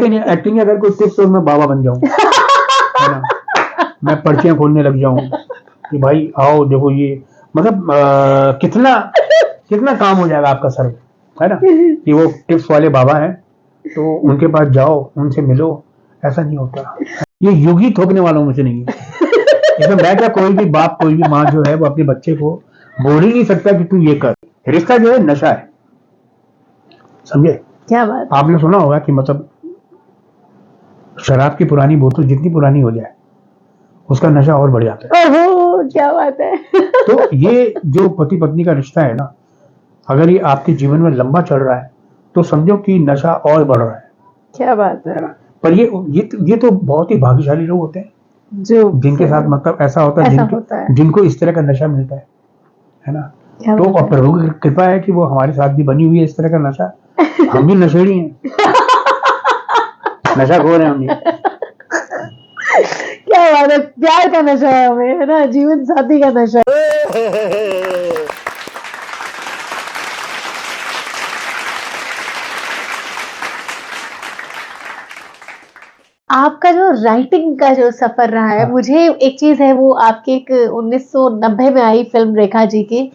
Acting acting अगर कोई tips हो मैं बाबा बन जाऊं, है ना, मैं पर्चियां खोलने लग जाऊं कि भाई आओ देखो ये, मतलब कितना कितना काम हो जाएगा आपका सर, है ना, कि वो टिप्स वाले बाबा हैं तो उनके पास जाओ, उनसे मिलो। ऐसा नहीं होता, ये युग ही थोपने वालों में से नहीं है। इसमें मैं क्या, कोई भी बाप कोई भी माँ जो है वो अपने बच्चे को बोल ही नहीं सकता कि तू ये कर। रिश्ता जो है नशा है, समझे। क्या बात, आपने सुना होगा कि मतलब शराब की पुरानी बोतल जितनी पुरानी हो जाए उसका नशा और बढ़ जाता है। ओहो क्या बात है। तो ये जो पति पत्नी का रिश्ता है ना, अगर ये आपके जीवन में लंबा चल रहा है तो समझो कि नशा और बढ़ रहा है। क्या बात है। पर ये तो बहुत ही भाग्यशाली लोग होते हैं जो जिनके साथ मतलब ऐसा होता है, जिनको इस तरह का नशा मिलता है ना। तो प्रभु की कृपा है कि वो हमारे साथ भी बनी हुई है इस तरह का नशा। हम भी नशेड़ी हैं, नशाखोर हैं हम भी। क्या बात है, प्यार का नशा है हमें, है ना, जीवन साथी का नशा। आपका जो राइटिंग का जो सफर रहा है, मुझे एक चीज है वो आपकी एक 1990 में आई फिल्म रेखा जी की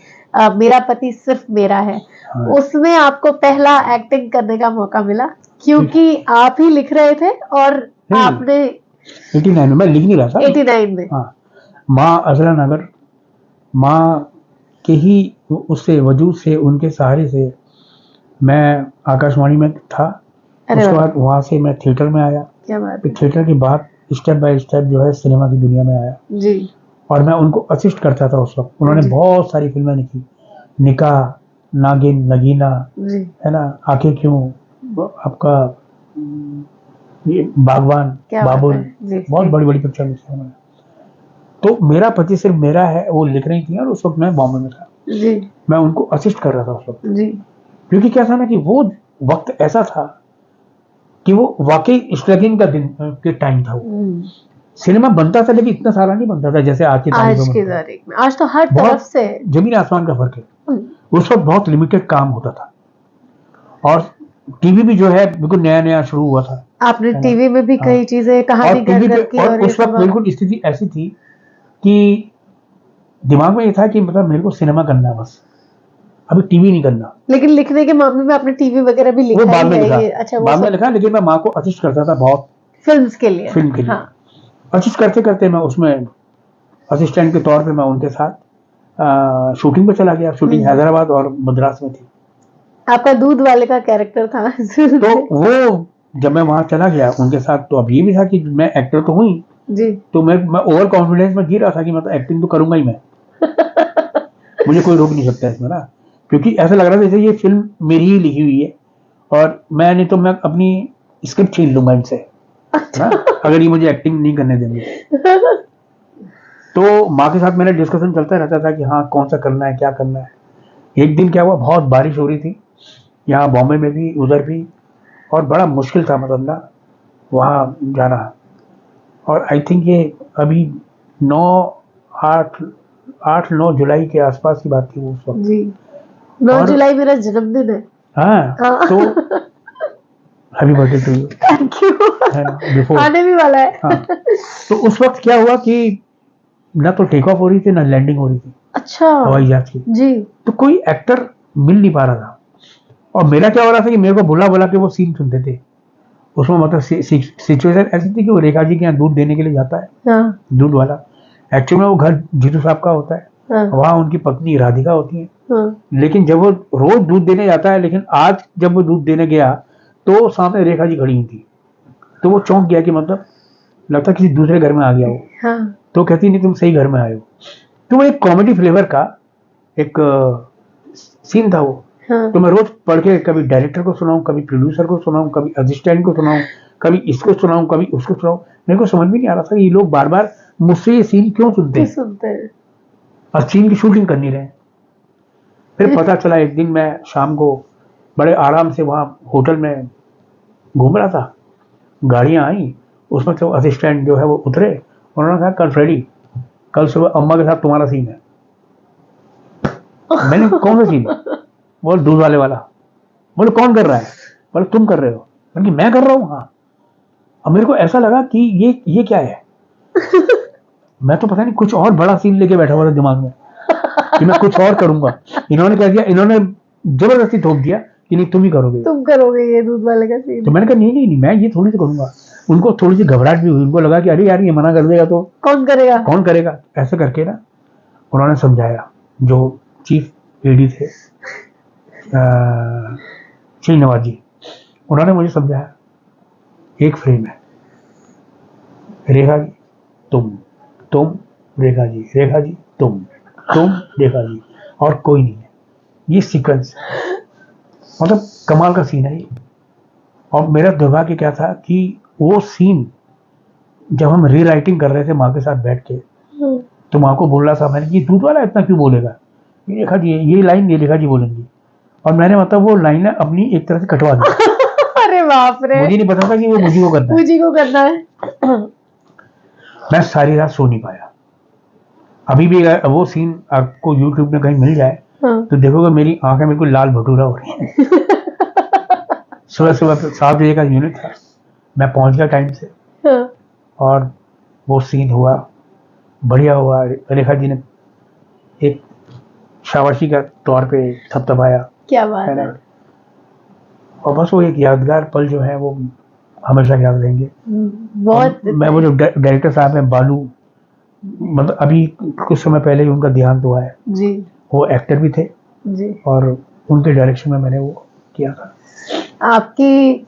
मेरा पति सिर्फ मेरा है, उसमें आपको पहला एक्टिंग करने का मौका मिला क्योंकि आप ही लिख रहे थे और आपने 89 में, मैं लिख नहीं रहा था 89 में। हाँ, माँ अजरा नगर, माँ के ही उससे वजूद से, उनके सहारे से मैं आकाशवाणी में था। उसके बाद वहां से मैं थिएटर में आया। क्या बात है। थिएटर के बाद स्टेप बाय स्टेप जो है सिनेमा की दुनिया में आया जी। और मैं उनको असिस्ट करता था उस वक्त। उन्होंने बहुत सारी फिल्में लिखी, निकाह, नागिन, नगीना, है ना, आंखें क्यों, आपका ये बागवान, बाबुल, बहुत बड़ी बड़ी पिक्चर लिखी उन्होंने। तो मेरा पति सिर्फ मेरा है वो लिख रही थी और उस वक्त मैं बॉम्बे में था। मैं उनको असिस्ट कर रहा था उस वक्त, क्योंकि क्या था ना कि वो वक्त ऐसा था कि वो वाकई स्ट्रगलिंग का दिन के टाइम था। वो सिनेमा बनता था लेकिन इतना सारा नहीं बनता था जैसे आज की तारीख में। आज तो हर तरफ से जमीन आसमान का फर्क है। उस वक्त बहुत लिमिटेड काम होता था और टीवी भी जो है बिल्कुल नया नया शुरू हुआ था। आपने टीवी में भी कई चीजें कहानी घर की और उस वक्त बिल्कुल स्थिति ऐसी थी कि दिमाग में ये था कि मतलब मेरे को सिनेमा करना है बस, अभी टीवी नहीं करना। लेकिन लिखने के मामले में आपने टीवी वगैरह भी लिखा, वो बाद में लिखा, अच्छा बाद में लिखा, लेकिन मैं माँ को असिस्ट करता था बहुत फिल्म्स के लिए। असिस्ट करते करते मैं उसमें असिस्टेंट के तौर पे मैं उनके साथ शूटिंग पे चला गया। शूटिंग हैदराबाद और मद्रास में थी। आपका दूध वाले का कैरेक्टर था। तो वो जब मैं वहां चला गया उनके साथ, तो अब ये भी था कि मैं एक्टर तो हुई जी, तो मैं ओवर कॉन्फिडेंस में जी रहा था कि मतलब एक्टिंग तो करूंगा ही मैं। मुझे कोई रोक नहीं सकता इसमें ना, क्योंकि ऐसा लग रहा था जैसे ये फिल्म मेरी ही लिखी हुई है और मैं नहीं तो मैं अपनी स्क्रिप्ट छीन लूंगा इनसे, है ना, अगर ये मुझे एक्टिंग नहीं करने देंगे। तो माँ के साथ मेरा डिस्कशन चलता रहता था कि हाँ कौन सा करना है, क्या करना है। एक दिन क्या हुआ, बहुत बारिश हो रही थी यहाँ बॉम्बे में भी उधर भी, और बड़ा मुश्किल था मतलब ना वहाँ जाना। और आई थिंक ये अभी 8-9 जुलाई के आसपास की बात थी वो उस वक्त जी। 9 जुलाई मेरा जन्मदिन है। हाँ तो happy birthday to you. Thank you. आने भी वाला है। हाँ, तो उस वक्त क्या हुआ कि ना तो टेक ऑफ हो रही थी ना लैंडिंग हो रही थी। अच्छा, हवाई जहाज की जी। तो कोई एक्टर मिल नहीं पा रहा था और मेरा क्या हो रहा था कि मेरे को बुला बुला के वो सीन सुनते थे। उसमें मतलब सिचुएशन ऐसी थी कि वो रेखा जी के यहाँ दूध देने के लिए जाता है, दूध वाला। एक्चुअली में वो घर जीतू साहब का होता है, वहाँ उनकी पत्नी राधिका होती है। लेकिन जब वो रोज दूध देने जाता है, लेकिन आज जब वो दूध देने गया तो सामने रेखा जी खड़ी हुई थी। तो वो चौंक गया कि मतलब लगता किसी दूसरे घर में आ गया वो। तो कहती नहीं तुम सही घर में आए हो। तो वो एक कॉमेडी फ्लेवर का एक सीन था वो। तो मैं रोज पढ़ के कभी डायरेक्टर को सुनाऊं, कभी प्रोड्यूसर को सुनाऊं, कभी असिस्टेंट को सुनाऊं, कभी इसको सुनाऊं, कभी उसको सुनाऊं। मेरे को समझ में नहीं आ रहा था ये लोग बार बार मुझसे ये सीन क्यों सुनते हैं और सीन की शूटिंग करनी रहे। फिर पता चला एक दिन मैं शाम को बड़े आराम से वहाँ होटल में घूम रहा था, गाड़ियाँ आई, उसमें तो असिस्टेंट जो है वो उतरे, उन्होंने कहा कल फ्रेडी, कल सुबह अम्मा के साथ तुम्हारा सीन है। मैंने कौन सा सीन? बोल दूध वाले वाला। बोले कौन कर रहा है? बोले तुम कर रहे हो। मैंने मैं कर रहा हूँ। हाँ। अब मेरे को ऐसा लगा कि ये क्या है। मैं तो पता नहीं कुछ और बड़ा सीन लेके बैठा हुआ था दिमाग में कि मैं कुछ और करूंगा। इन्होंने क्या किया, इन्होंने जबरदस्ती थोप दिया कि नहीं तुम ही करोगे, तुम करोगे ये दूध वाले का सीन। तो मैंने कहा नहीं मैं ये थोड़ी सी करूंगा। उनको थोड़ी सी घबराहट भी हुई, उनको लगा कि अरे यार ये मना कर देगा तो कौन करेगा। ऐसा करके ना उन्होंने समझाया। जो चीफ एडी थे श्रीनिवास जी, उन्होंने मुझे समझाया एक फ्रेम है, रेखा जी तुम रेखा जी तुम रेखा जी, और कोई नहीं है। ये सीक्वेंस मतलब कमाल का सीन है ये। और मेरा दुर्भाग्य क्या था कि वो सीन जब हम रीराइटिंग कर रहे थे माँ के साथ बैठ के, तो माँ को बोल रहा था मैंने कि दूध वाला इतना क्यों बोलेगा, ये रेखा जी ये लाइन ये रेखा जी बोलेंगी, और मैंने मतलब वो लाइन अपनी एक तरह से कटवा दी। अरे बाप रे, मुझे नहीं पता था कि वो मुझी को करना है। मैं सारी रात सो नहीं पाया। अभी भी वो सीन आपको YouTube में कहीं मिल जाए तो देखोगे मेरी आंखें बिल्कुल लाल भटूरा हो रही है। सुबह 7 बजे का यूनिट था, मैं पहुंच गया टाइम से, और वो सीन हुआ, बढ़िया हुआ। रेखा जी ने एक शाबाशी का तौर पे थपथपाया, क्या बात है। और बस वो एक यादगार पल जो है वो हमेशा याद रहेंगे। बहुत मैं वो जो डायरेक्टर साहब हैं बालू, मतलब अभी कुछ समय पहले ही उनका देहांत हुआ है जी। वो एक्टर भी थे जी। और उनके डायरेक्शन में मैंने वो किया था। आपकी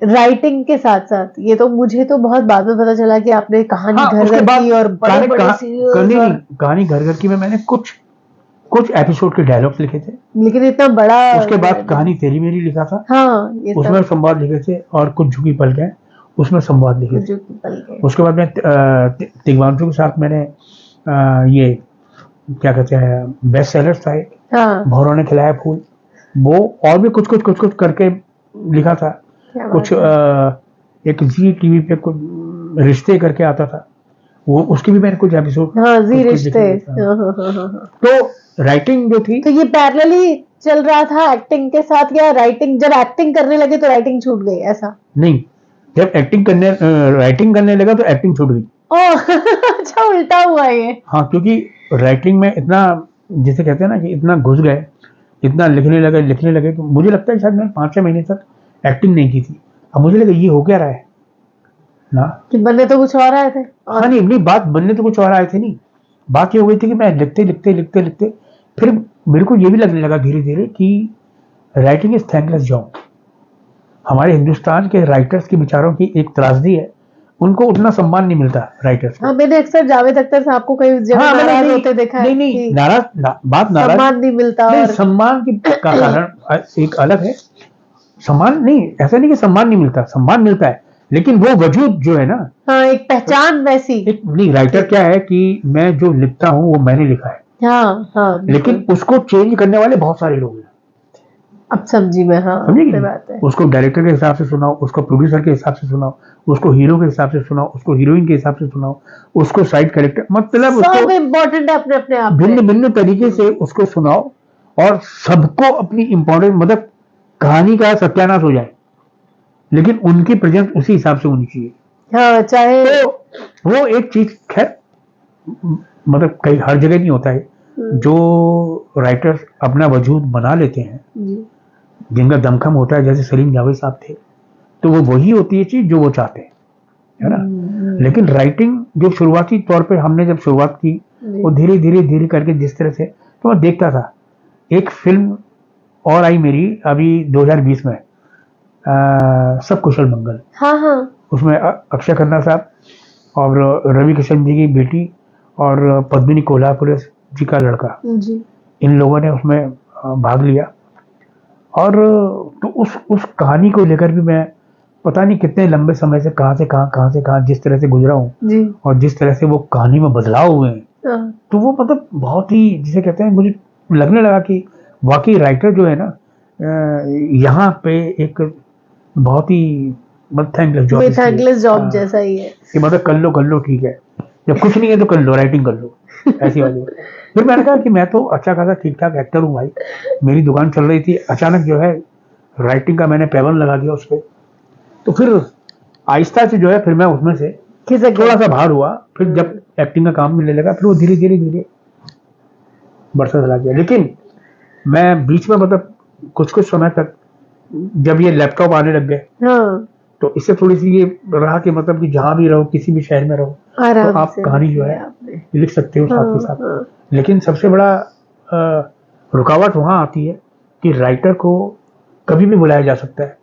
राइटिंग के साथ साथ ये तो मुझे तो बहुत बाद में पता चला कि आपने कहानी घर की और बड़े सीरियल्स कहानी घर की में मैंने कुछ एपिसोड के डायलॉग्स लिखे थे, लेकिन इतना बड़ा। उसके बाद कहानी तेरी मेरी लिखा था, हाँ, उसमें संवाद लिखे थे, और कुछ झुकी पलकें उसमें संवाद लिखे थे। उसके बाद में तिग्वांशु के साथ मैंने ये क्या कहते हैं बेस्ट सेलर्स था, भौरों ने खिलाया फूल, वो और भी कुछ करके लिखा था। कुछ एक जी टीवी पे कुछ रिश्ते करके आता था, वो उसके भी मैंने कुछ एपिसोड। हाँ, जी रिश्ते। तो राइटिंग जो थी, तो ये पैरेलली चल रहा था एक्टिंग के साथ, या राइटिंग जब एक्टिंग करने लगे तो राइटिंग छूट गई, ऐसा? नहीं, जब राइटिंग करने लगा तो एक्टिंग छूट गई। अच्छा, उल्टा हुआ ये। हाँ, क्योंकि राइटिंग में इतना, जिसे कहते हैं ना कि इतना घुस गए, इतना लिखने लगे तो मुझे लगता है शायद मैंने 5-6 महीने तक एक्टिंग नहीं की थी। अब मुझे लगा ये हो क्या रहा है ना, कि बनने तो कुछ और आए थे। हाँ, नहीं बात बनने तो कुछ और आए थे, नहीं बात ये हो गई थी कि मैं लिखते फिर मेरे को ये भी लगने लगा धीरे धीरे कि राइटिंग इज थैंकलेस जॉब। हमारे हिंदुस्तान के राइटर्स के विचारों की एक त्रासदी है, उनको उतना सम्मान नहीं मिलता राइटर्स को। हाँ, मैंने अक्सर जावेद अख्तर साहब को कई जगह नाराज होते देखा है। नहीं नाराज सम्मान नहीं मिलता। नहीं, सम्मान का कारण एक अलग है। सम्मान नहीं, ऐसा नहीं कि सम्मान नहीं मिलता, सम्मान मिलता है, लेकिन वो वजूद जो है ना, हाँ, एक पहचान वैसी। नहीं, राइटर क्या है कि मैं जो लिखता हूँ वो मैंने लिखा है, हाँ, लेकिन उसको चेंज करने वाले बहुत सारे लोग हैं। अब समझी मैं, हाँ, समझी बात है। उसको डायरेक्टर के हिसाब से सुनाओ, उसको प्रोड्यूसर के हिसाब से सुनाओ, उसको हीरो के हिसाब से सुनाओ, उसको हीरोइन के हिसाब से सुनाओ, उसको साइड कैरेक्टर, मतलब सब इम्पोर्टेंट है अपने आप, भिन्न तरीके से उसको सुनाओ, और सबको अपनी इम्पोर्टेंट, मतलब कहानी का सत्यानाश हो जाए, लेकिन उनकी प्रेजेंस उसी हिसाब से होनी चाहिए। हाँ, चाहे तो वो एक चीज, खैर मतलब कई हर जगह नहीं होता है। जो राइटर्स अपना वजूद बना लेते हैं, जिनका दमखम होता है, जैसे सलीम जावेद साहब थे, तो वो वही होती है चीज जो वो चाहते हैं, है ना। लेकिन राइटिंग जो शुरुआती तौर पे हमने जब शुरुआत की, वो धीरे करके जिस तरह से, तो मैं देखता था। एक फिल्म और आई मेरी अभी 2020 में, सब कुशल मंगल। हाँ। उसमें अक्षय खन्ना साहब और रवि किशन जी की बेटी और पद्मिनी कोल्हापुर जी का लड़का जी, इन लोगों ने उसमें भाग लिया। और तो उस कहानी को लेकर भी मैं पता नहीं कितने लंबे समय से कहाँ से कहाँ जिस तरह से गुजरा हूँ, और जिस तरह से वो कहानी में बदलाव हुए हैं, तो वो मतलब बहुत ही, जिसे कहते हैं, मुझे लगने लगा कि वाकई राइटर जो है ना, यहाँ पे एक बहुत ही थैंकलेस जॉब जैसा ही है कि मतलब कर लो ठीक है, जब कुछ नहीं है तो कर लो, राइटिंग कर लो, ऐसी वाली। फिर मैंने कहा कि मैं तो अच्छा खासा ठीक ठाक एक्टर हूँ भाई, मेरी दुकान चल रही थी, अचानक जो है राइटिंग का मैंने पैबंद लगा दिया उस पर। तो फिर आहिस्ता से जो है फिर मैं उसमें से थोड़ा सा बाहर हुआ, फिर जब एक्टिंग का काम मिलने लगा फिर वो धीरे धीरे बढ़ता चला गया। लेकिन मैं बीच में मतलब कुछ समय तक जब ये लैपटॉप आने लग गए, तो इससे थोड़ी सी ये रहा कि मतलब कि जहाँ भी रहो, किसी भी शहर में रहो, तो आप कहानी जो है लिख सकते हो साथ के साथ। लेकिन सबसे बड़ा रुकावट वहाँ आती है कि राइटर को कभी भी बुलाया जा सकता है,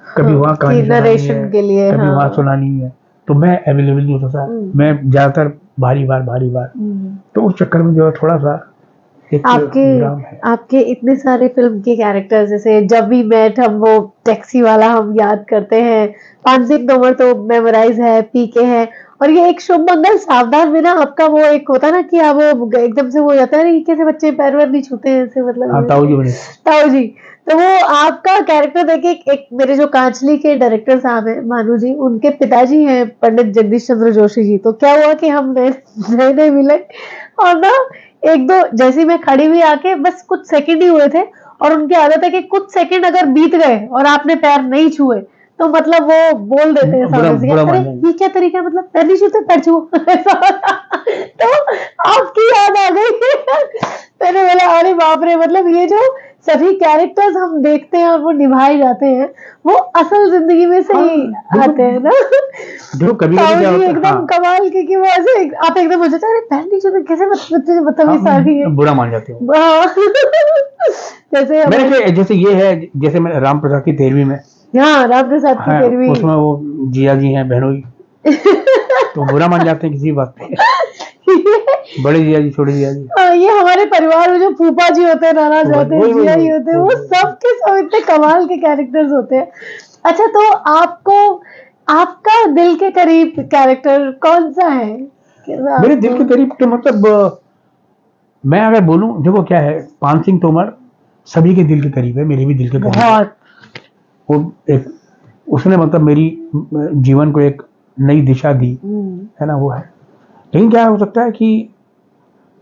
कभी वहाँ कहानी नरेशन के लिए, कभी वहाँ सुनानी है, तो मैं अवेलेबल नहीं होता था। मैं ज्यादातर भारी बार तो उस चक्कर में जो है थोड़ा सा आपके इतने सारे फिल्म के कैरेक्टर्स, जैसे जब भी मेट हम, वो टैक्सी वाला हम याद करते हैं, 5 सिंह तोमर तो मेमोराइज है, पीके है, और ये एक शुभ मंगल सावधान में ना आपका वो एक होता ना कि आप वो एकदम से वो हो जाता है, ये कैसे बच्चे पैर वैर नहीं छूते हैं ऐसे, मतलब ताऊ जी। तो वो आपका कैरेक्टर देखे, एक मेरे जो कांचली के डायरेक्टर साहब हैं मानू जी, उनके पिताजी हैं पंडित जगदीश चंद्र जोशी जी। तो क्या हुआ कि हम नए मिले और ना एक दो जैसे मैं खड़ी हुई आके बस कुछ सेकंड ही हुए थे, और उनकी आदत है कि कुछ सेकंड अगर बीत गए और आपने पैर नहीं छुए तो मतलब वो बोल देते हैं सामने से, अरे ये क्या तरीका, मतलब पैर नहीं छूते पैर छुओ। तो आपकी याद आ गई। मैंने बोला अरे बाप रे, मतलब ये जो सभी कैरेक्टर्स हम देखते हैं और वो निभाए जाते हैं, वो असल जिंदगी में से ही आते हैं ना। जो कभी एकदम कमाल की वो ऐसे आप एकदम हो जाते हैं, अरे पैर नहीं छूते कैसे, मतलब ये सारी बुरा मान जाते हो। जैसे ये है, जैसे मैं राम प्रसाद की 13वीं में, हाँ राम प्रसाद की 13वीं, उसमें वो जिया जी हैं बहनोई, तो बुरा मान जाते हैं किसी बात पे। बड़े जिया जी, छोटे जिया जी, ये हमारे परिवार में जो फूफा जी होते हैं, नाना जाते हैं, जिया जी होते हैं, वो सबके सब इतने कमाल के कैरेक्टर्स होते हैं। अच्छा, तो आपका दिल के करीब कैरेक्टर कौन सा है? मेरे दिल के करीब तो मतलब मैं अगर बोलूं, देखो क्या है, 5 सिंह तोमर सभी के दिल के करीब है, मेरे भी दिल के करीब है। वो एक उसने मतलब मेरी जीवन को एक नई दिशा दी है ना, वो है। लेकिन क्या हो सकता है कि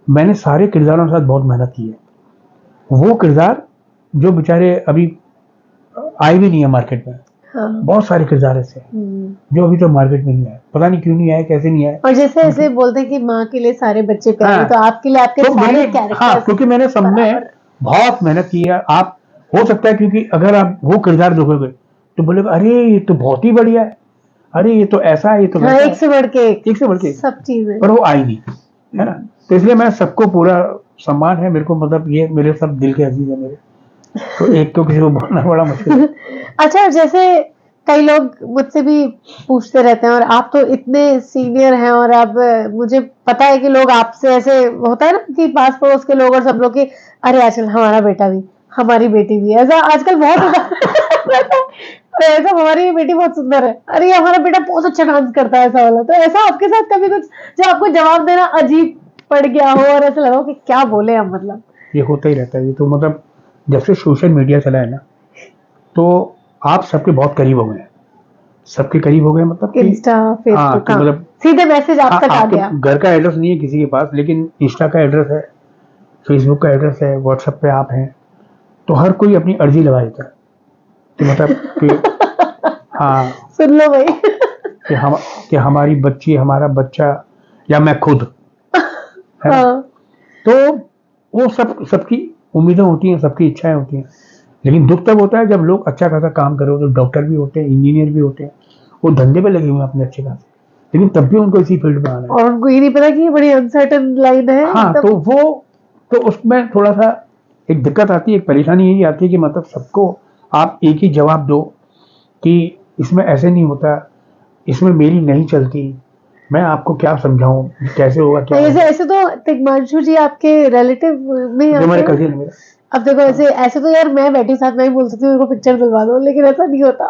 मैंने सारे किरदारों के साथ बहुत मेहनत की है, वो किरदार जो बेचारे अभी आए भी नहीं है मार्केट में। बहुत सारे किरदार ऐसे जो अभी तो मार्केट में नहीं आए, पता नहीं क्यों नहीं आए, कैसे नहीं आए। और जैसे ऐसे बोलते हैं कि माँ के लिए सारे बच्चे प्यारे, तो आपके लिए आपके सारे कैरेक्टर्स, क्योंकि मैंने सब में बहुत मेहनत की है। आप हो सकता है क्योंकि अगर आप वो किरदार देखोगे तो बोलेगा अरे ये तो बहुत ही बढ़िया है, अरे ये तो ऐसा है, ये तो एक से बढ़ के सब चीजें, पर वो आई नहीं है ना। तो इसलिए मैं सबको पूरा सम्मान है मेरे को, मतलब ये मेरे सब दिल के अजीज है मेरे, तो एक तो किसी को बोलना बड़ा मुश्किल है। अच्छा, जैसे कई लोग मुझसे भी पूछते रहते हैं, और आप तो इतने सीनियर हैं, और अब मुझे पता है कि लोग आपसे ऐसे होता है ना कि पास पड़ोस के लोग और सब लोग के, अरे आजकल हमारा बेटा भी, हमारी बेटी भी, ऐसा आजकल बहुत होता है, ऐसा हमारी बेटी बहुत सुंदर है, अरे हमारा बेटा बहुत अच्छा डांस करता है, ऐसा वाला। तो ऐसा आपके साथ कभी कुछ जो आपको जवाब देना अजीब पड़ गया हो और ऐसा लगा हो कि क्या बोले हम, मतलब? ये होता ही रहता है। ये तो मतलब जब से सोशल मीडिया चला है ना, तो आप सबके बहुत करीब हो गए, सबके करीब हो गए, मतलब इंस्टा, फेसबुक, तो मतलब सीधे मैसेज आप तक आ गया। घर का एड्रेस नहीं है किसी के पास, लेकिन इंस्टा का एड्रेस है, फेसबुक का एड्रेस है, व्हाट्सएप पे आप हैं, तो हर कोई अपनी अर्जी लगा देता है कि मतलब कि हाँ सुन लो भाई कि हमारी बच्ची, हमारा बच्चा, या मैं खुद है। तो वो सबकी उम्मीदें होती हैं, सबकी इच्छाएं होती हैं, लेकिन दुख तब होता है जब लोग अच्छा खासा काम करो, तो डॉक्टर भी होते हैं, इंजीनियर भी होते हैं, वो धंधे पे लगे हुए हैं अपने अच्छे खासे, लेकिन तब भी उनको इसी फील्ड में आना है और उनको ये नहीं पता कि ये बड़ी अनसर्टन लाइन है। हाँ, तो उसमें थोड़ा सा एक दिक्कत आती है, एक परेशानी यही आती है कि मतलब सबको आप एक ही जवाब दो कि इसमें ऐसे नहीं होता, इसमें मेरी नहीं चलती, मैं आपको क्या समझाऊं, कैसे होगा, क्या ऐसे तो तिग्मांशु जी आपके रिलेटिव में हमारे कजिन है मेरा। अब देखो ऐसे तो यार मैं बैठी साथ में ही बोल सकती हूँ उनको पिक्चर दिलवा दो, लेकिन ऐसा नहीं होता।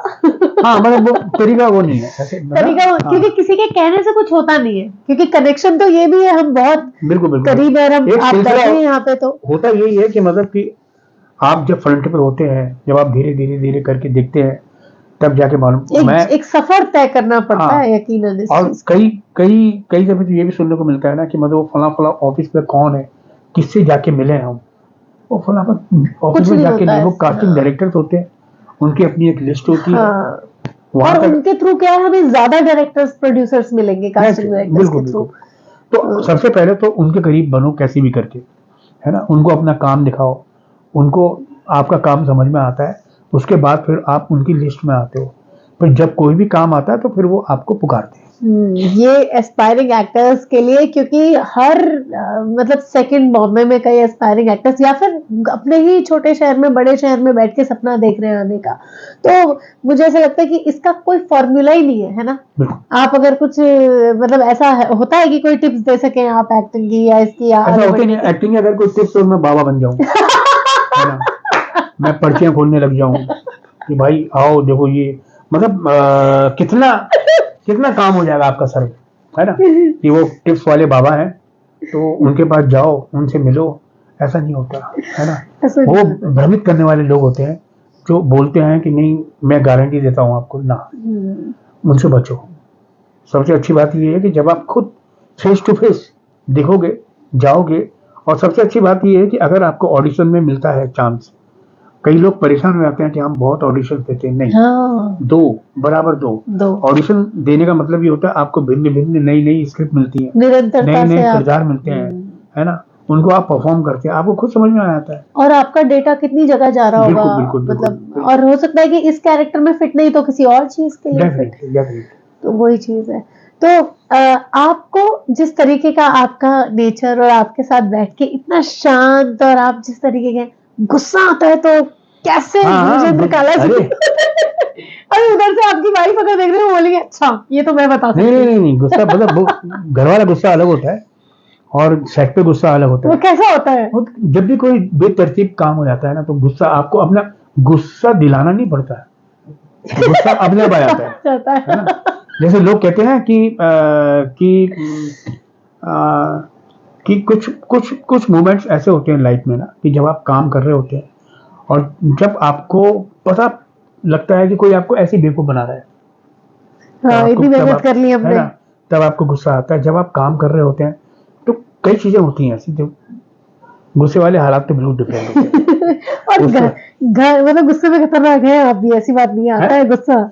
हाँ, मतलब वो तरीका वो नहीं है ऐसे, तरीका क्योंकि किसी के कहने से कुछ होता नहीं है, क्योंकि कनेक्शन तो ये भी है, हम बहुत बिल्कुल करीब है, हम आप बैठे हैं यहाँ पे, तो होता यही है कि मतलब कि आप जब फ्रंट पे होते हैं, जब आप धीरे धीरे धीरे करके देखते हैं, तब जाके मालूम एक सफर तय करना पड़ता है यकीनन। और कई दफे तो ये भी सुनने को मिलता है ना कि मतलब वो फला ऑफिस पे कौन है, किससे जाके मिले हम, वो फला ऑफिस में जाके नहीं, वो कास्टिंग डायरेक्टर्स होते हैं, उनकी अपनी एक लिस्ट होती है, और उनके थ्रू क्या है, हमें ज्यादा डायरेक्टर्स प्रोड्यूसर्स मिलेंगे कास्टिंग डायरेक्टर्स के थ्रू। तो सबसे पहले तो उनके करीब बनो कैसे भी करके, है ना, उनको अपना काम दिखाओ, उनको आपका काम समझ में आता है, उसके बाद फिर आप उनकी लिस्ट में आते हो। पर जब कोई भी काम आता है तो फिर वो आपको पुकारते हैं। ये एस्पायरिंग एक्टर्स के लिए, क्योंकि हर मतलब सेकंड बॉम्बे में कई एस्पायरिंग एक्टर्स या फिर अपने ही छोटे शहर में, बड़े शहर में बैठ के सपना देख रहे हैं आने का। तो मुझे ऐसा लगता है कि इसका कोई फॉर्मूला ही नहीं है ना। आप अगर कुछ मतलब ऐसा होता है कि कोई टिप्स दे सके आप एक्टिंग की या इसकी, या ऐसा होता नहीं एक्टिंग की। अगर कोई टिप्स तो मैं बाबा बन जाऊं, है ना, मैं पर्चियां खोलने लग जाऊं कि भाई आओ देखो ये, मतलब कितना काम हो जाएगा आपका सर, है ना, कि वो टिप्स वाले बाबा हैं तो उनके पास जाओ, उनसे मिलो। ऐसा नहीं होता, है ना। वो भ्रमित करने वाले लोग होते हैं जो बोलते हैं कि नहीं मैं गारंटी देता हूं आपको, ना, उनसे बचो। सबसे अच्छी बात ये है कि जब आप खुद फेस टू फेस देखोगे, जाओगे, और सबसे अच्छी बात ये है कि अगर आपको ऑडिशन में मिलता है चांस, कई लोग परेशान हो जाते हैं कि हम बहुत ऑडिशन देते हैं, नहीं, हाँ। दो ऑडिशन देने का मतलब ये होता है आपको भिन्न भिन्न नई नई स्क्रिप्ट मिलती है, निरंतरता नए नए किरदार मिलते हैं, है ना, उनको आप परफॉर्म करते हैं, आपको खुद समझ में आ जाता है। और आपका डेटा कितनी जगह जा रहा होगा, बिल्कुल, मतलब और हो सकता है कि इस कैरेक्टर में फिट नहीं तो किसी और चीज के लिए फिट, तो वही चीज है। तो आपको जिस तरीके का आपका नेचर, और आपके साथ बैठ के इतना शांत, और आप जिस तरीके के, गुस्सा आता है तो कैसे मुझे निकाला अरे उधर से आपकी वाइफ अगर देख रहे हो बोलेंगे अच्छा ये तो मैं बता सकती हूँ। नहीं गुस्सा मतलब घर वाला गुस्सा अलग होता है और सेट पे गुस्सा अलग होता है। वो कैसा होता है? जब भी कोई बेतरतीब काम हो जाता है ना, तो गुस्सा आपको अपना गुस्सा दिलाना नहीं पड़ता है, गुस्सा अपने आप आ जाता है ना। जैसे लोग कहते हैं कि कुछ मोमेंट्स ऐसे होते हैं लाइफ में ना, कि जब आप काम कर रहे होते हैं और जब आपको पता लगता है कि कोई आपको ऐसी बेवकूफ बना रहा है, हाँ, इतनी मेहनत कर ली हमने, तब आपको गुस्सा आता है। जब आप काम कर रहे होते हैं तो कई चीजें होती हैं ऐसी, जो गुस्से वाले हालात तो बिल्कुल डिफरेंट होते हैं। और घर मतलब गुस्से में खतरनाक है आप भी, ऐसी बात नहीं, आता है गुस्सा।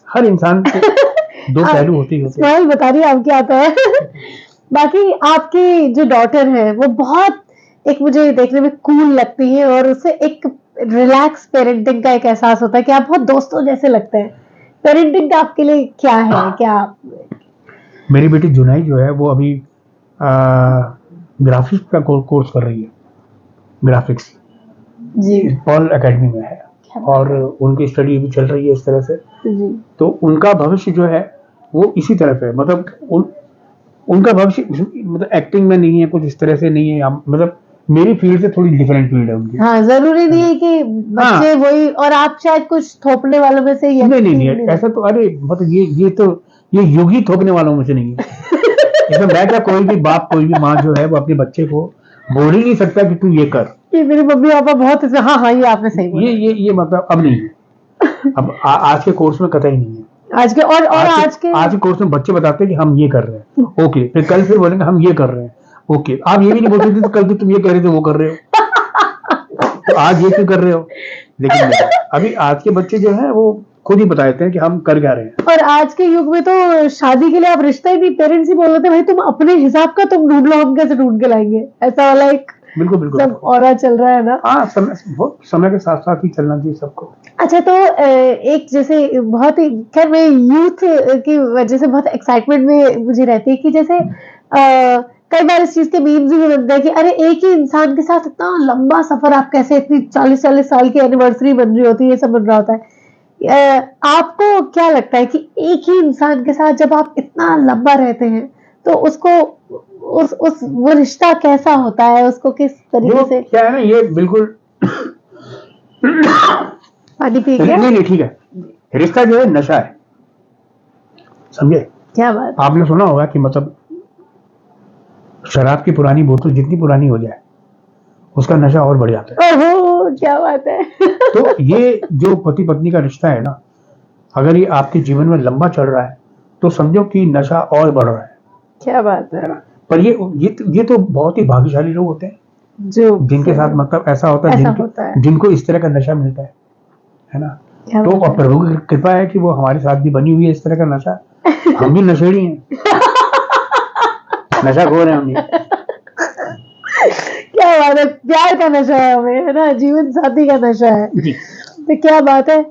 हर इंसान के दो पहलू होते हैं। स्माइल बता रही है आपके आता है। बाकी आपकी जो डॉटर है वो बहुत एक मुझे देखने में कूल लगती है, और उससे एक रिलैक्स पेरेंटिंग का एक एहसास होता है कि आप बहुत दोस्तों जैसे लगते हैं। पेरेंटिंग का आपके लिए क्या है? क्या मेरी बेटी जुनाई जो है वो अभी ग्राफिक्स का कोर्स कर रही है, ग्राफिक्स जी, पॉल एकेडमी में है, और उनकी स्टडी भी चल रही है इस तरह से जी। तो उनका भविष्य जो है वो इसी तरफ है, मतलब उनका भविष्य मतलब एक्टिंग में नहीं है, कुछ इस तरह से नहीं है, मतलब मेरी फील्ड से थोड़ी डिफरेंट फील्ड है उनकी। हाँ, जरूरी नहीं है कि बच्चे वही, और आप शायद कुछ थोपने वालों में से नहीं ऐसा तो, अरे मतलब ये युग ही थोपने वालों में से नहीं है। इसमें मैं क्या, कोई भी बाप कोई भी माँ जो है वो अपने बच्चे को बोल ही नहीं सकता कि तू ये कर। ये मेरे मम्मी पापा बहुत, हाँ ये आपने सही बोला। ये मतलब अब नहीं है, अब आज के कोर्स में कतई नहीं है। आज के आज के कोर्स में बच्चे बताते हैं कि हम ये कर रहे हैं, ओके, फिर कल फिर बोलेंगे हम ये कर रहे हैं, ओके। आप ये भी नहीं बोलते थे तो कल तो तुम ये कह रहे थे वो कर रहे हो, तो आज ये क्यों कर रहे हो। लेकिन अभी आज के बच्चे जो है वो खुद ही बता देते हैं कि हम कर क्या रहे हैं। और आज के युग में तो शादी के लिए आप रिश्ता ही नहीं, पेरेंट्स ही बोल रहे थे भाई तुम अपने हिसाब का तुम ढूंढ लो, हम कैसे ढूंढ के लाएंगे, ऐसा वाला एक बिल्कुल सब और चल रहा है ना। हाँ, समय के साथ साथ ही चलना चाहिए सबको। अच्छा, तो एक जैसे बहुत ही, खैर मैं यूथ की वजह से बहुत एक्साइटमेंट में मुझे रहती है कि जैसे कई बार इस चीज के मीम्स भी बनते हैं कि अरे एक ही इंसान के साथ इतना लंबा सफर, आप कैसे, इतनी 40 साल की एनिवर्सरी बन रही होती है, ये सब बन रहा होता है। आपको क्या लगता है कि एक ही इंसान के साथ जब आप इतना लंबा रहते हैं तो उसको वो रिश्ता कैसा होता है, उसको किस तरीके से, क्या है ना, ये बिल्कुल पानी पी के नहीं ठीक है, रिश्ता जो है नशा है, समझे। क्या बात, आपने सुना होगा कि मतलब शराब की पुरानी बोतल जितनी पुरानी हो जाए उसका नशा और बढ़ जाता है। ओहो, क्या बात है। तो ये जो पति पत्नी का रिश्ता है ना, अगर ये आपके जीवन में लंबा चल रहा है तो समझो कि नशा और बढ़ रहा है। क्या बात है। पर ये तो बहुत ही भाग्यशाली लोग होते हैं जो जिनके साथ मतलब ऐसा होता है, जिनको इस तरह का नशा मिलता है ना। तो अब प्रभु की कृपा है कि वो हमारे साथ भी बनी हुई है इस तरह का नशा। हम भी नशेड़ी हैं, नशा खो रहे हैं हम भी। क्या बात है, प्यार का नशा है हमें, है ना, जीवन साथी का नशा है। तो क्या बात है,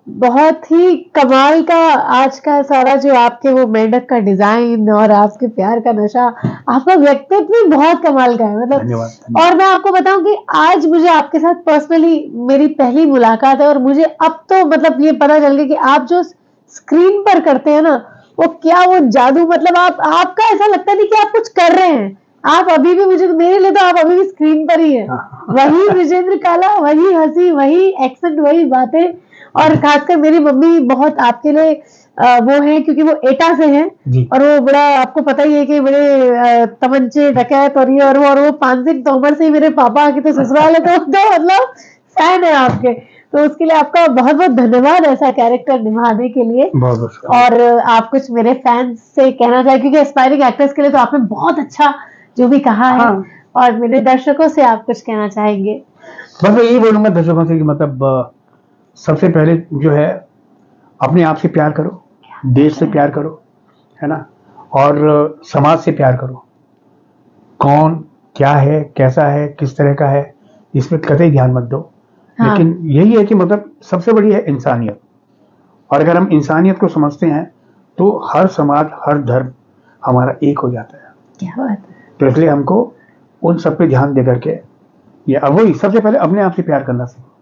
बहुत ही कमाल का आज का सारा जो आपके वो मेंढक का डिजाइन और आपके प्यार का नशा, आपका व्यक्तित्व भी बहुत कमाल का है, मतलब। धन्यवाद। और मैं आपको बताऊं कि आज मुझे आपके साथ पर्सनली मेरी पहली मुलाकात है और मुझे अब तो मतलब ये पता चल गया कि आप जो स्क्रीन पर करते हैं ना, वो क्या वो जादू, मतलब आपका ऐसा लगता नहीं कि आप कुछ कर रहे हैं, आप अभी भी, मुझे मेरे लिए तो आप अभी भी स्क्रीन पर ही है। वही विजेंद्र काला, वही हंसी, वही एक्सेंट, वही बातें। और खासकर मेरी मम्मी बहुत आपके लिए वो है, क्योंकि वो एटा से हैं और वो बड़ा, आपको पता ही है कि बड़े तमंचे डकैत और ये और वो 5 दिन तोमर से ही मेरे पापा के तो ससुराल है, तो मतलब फैन है आपके। तो उसके लिए आपका बहुत बहुत धन्यवाद ऐसा कैरेक्टर निभाने के लिए। और आप कुछ मेरे फैंस से कहना चाहे, क्योंकि एस्पायरिंग एक्ट्रेस के लिए तो आपने बहुत अच्छा जो भी कहा है। और मेरे दर्शकों से आप कुछ कहना चाहेंगे? बस मैं यही बोलूंगा दर्शकों से कि मतलब सबसे पहले जो है अपने आप से प्यार करो, देश से प्यार करो, है ना, और समाज से प्यार करो। कौन क्या है, कैसा है, किस तरह का है, इसमें कतई ध्यान मत दो। लेकिन यही है कि मतलब सबसे बड़ी है इंसानियत, और अगर हम इंसानियत को समझते हैं तो हर समाज, हर धर्म हमारा एक हो जाता है। क्या बात है। तो इसलिए हमको उन सब पे ध्यान दे करके, ये वही सबसे पहले अपने आप से प्यार करना सीखो।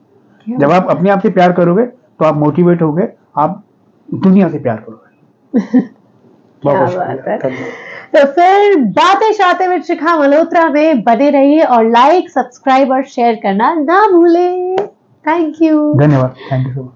जब आप अपने आप से प्यार करोगे तो आप मोटिवेट होगे, आप दुनिया से प्यार करोगे। बहुत बात है। तो फिर बातें शाते में शिखा मल्होत्रा में बने रहिए और लाइक, सब्सक्राइब और शेयर करना ना भूलें। Thank you. धन्यवाद। Thank you so much.